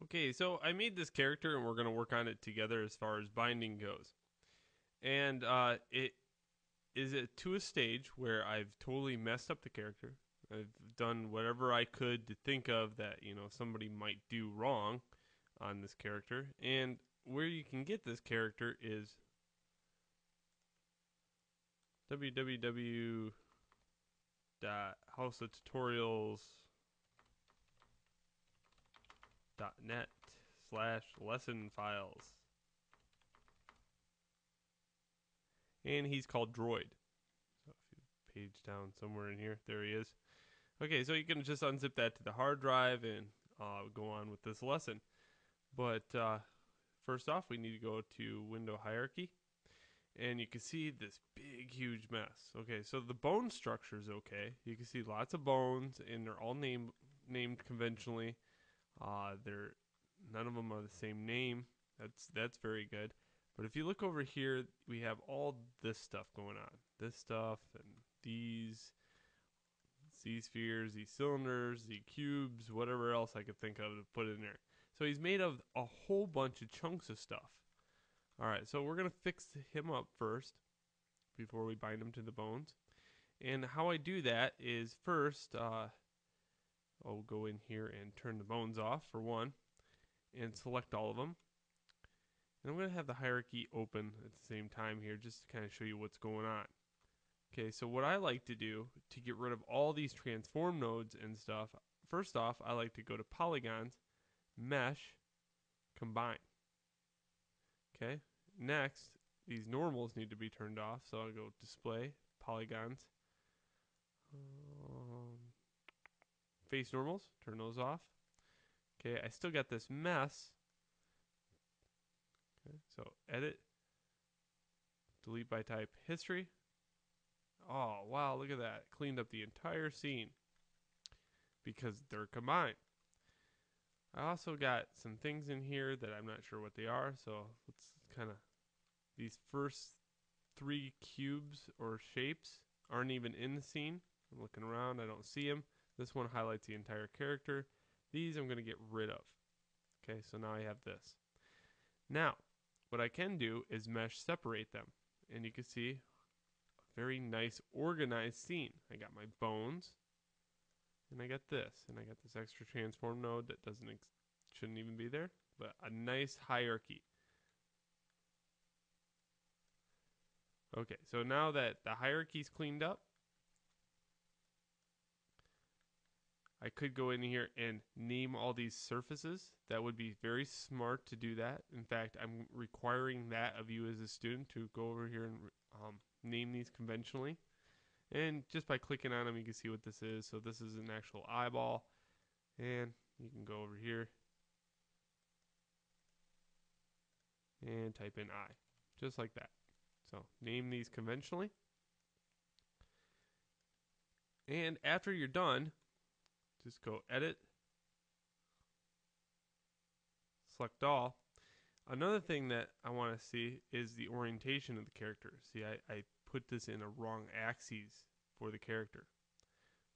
Okay, so I made this character and we're going to work on it together as far as binding goes. And it is it to a stage where I've totally messed up the character. I've done whatever I could to think of that, somebody might do wrong on this character. And where you can get this character is www.houseoftutorials.net/lesson files. And he's called Droid. So if you page down somewhere in here, there he is. Okay, so you can just unzip that to the hard drive and go on with this lesson. But first off, we need to go to Window Hierarchy, and you can see this big, huge mess. Okay, so the bone structure is okay. You can see lots of bones, and they're all named conventionally. They're none of them are the same name. That's very good. But if you look over here, we have all this stuff going on. This stuff and these spheres, these cylinders, the cubes, whatever else I could think of to put in there. So he's made of a whole bunch of chunks of stuff. All right, so we're going to fix him up first before we bind him to the bones. And how I do that is first, I'll go in here and turn the bones off for one and select all of them. And I'm going to have the hierarchy open at the same time here just to kind of show you what's going on. Okay, so what I like to do to get rid of all these transform nodes and stuff, first off, I like to go to polygons, mesh, combine. Okay, next, these normals need to be turned off, so I'll go display, polygons, face normals, turn those off. Okay, I still got this mess. Okay, so edit, delete by type, history. Oh, wow, look at that. Cleaned up the entire scene because they're combined. I also got some things in here that I'm not sure what they are, so let's kind of, these first three cubes or shapes aren't even in the scene. I'm looking around, I don't see them. This one highlights the entire character. These I'm going to get rid of. Okay, so now I have this. Now, what I can do is mesh separate them. And you can see a very nice organized scene. I got my bones, and I got this, and I got this extra transform node that shouldn't even be there, but a nice hierarchy. Okay, so now that the hierarchy's cleaned up, I could go in here and name all these surfaces. That would be very smart to do that. In fact, I'm requiring that of you as a student to go over here and name these conventionally. And just by clicking on them, you can see what this is. So this is an actual eyeball. And you can go over here and type in eye, just like that. So name these conventionally. And after you're done, just go edit, select all. Another thing that I want to see is the orientation of the character. See, I put this in a wrong axis for the character.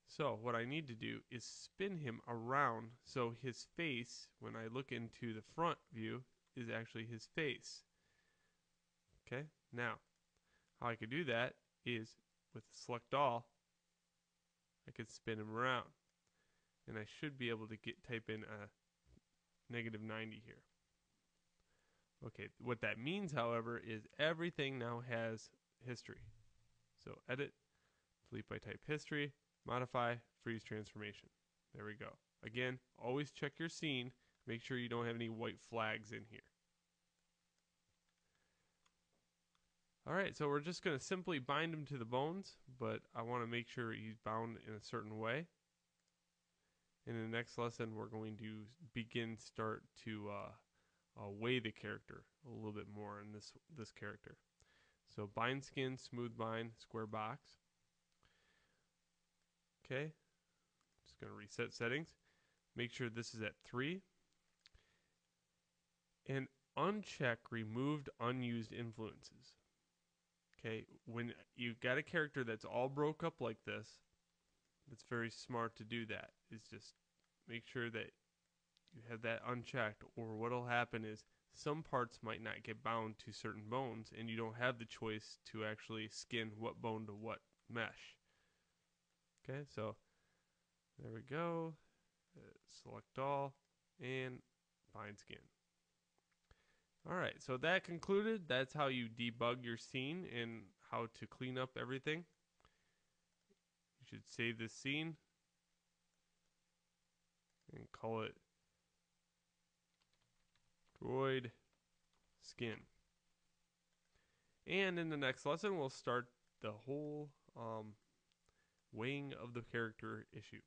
So what I need to do is spin him around so his face, when I look into the front view, is actually his face. Okay, now how I could do that is with select all, I could spin him around. And I should be able to type in a -90 here. Okay, what that means, however, is everything now has history. So edit, delete by type history, modify, freeze transformation. There we go. Again, always check your scene. Make sure you don't have any white flags in here. Alright, so we're just going to simply bind him to the bones, but I want to make sure he's bound in a certain way. In the next lesson, we're going to start to weigh the character a little bit more in this character. So bind skin, smooth bind, square box. Okay, just going to reset settings. Make sure this is at 3. And uncheck removed unused influences. Okay, when you got a character that's all broke up like this, it's very smart to do that. Is just make sure that you have that unchecked, or what'll happen is some parts might not get bound to certain bones, and you don't have the choice to actually skin what bone to what mesh. Okay, so there we go. Select all and bind skin. All right, so that concluded. That's how you debug your scene and how to clean up everything. You should save this scene and call it droid skin. And in the next lesson, we'll start the whole weighing of the character issue.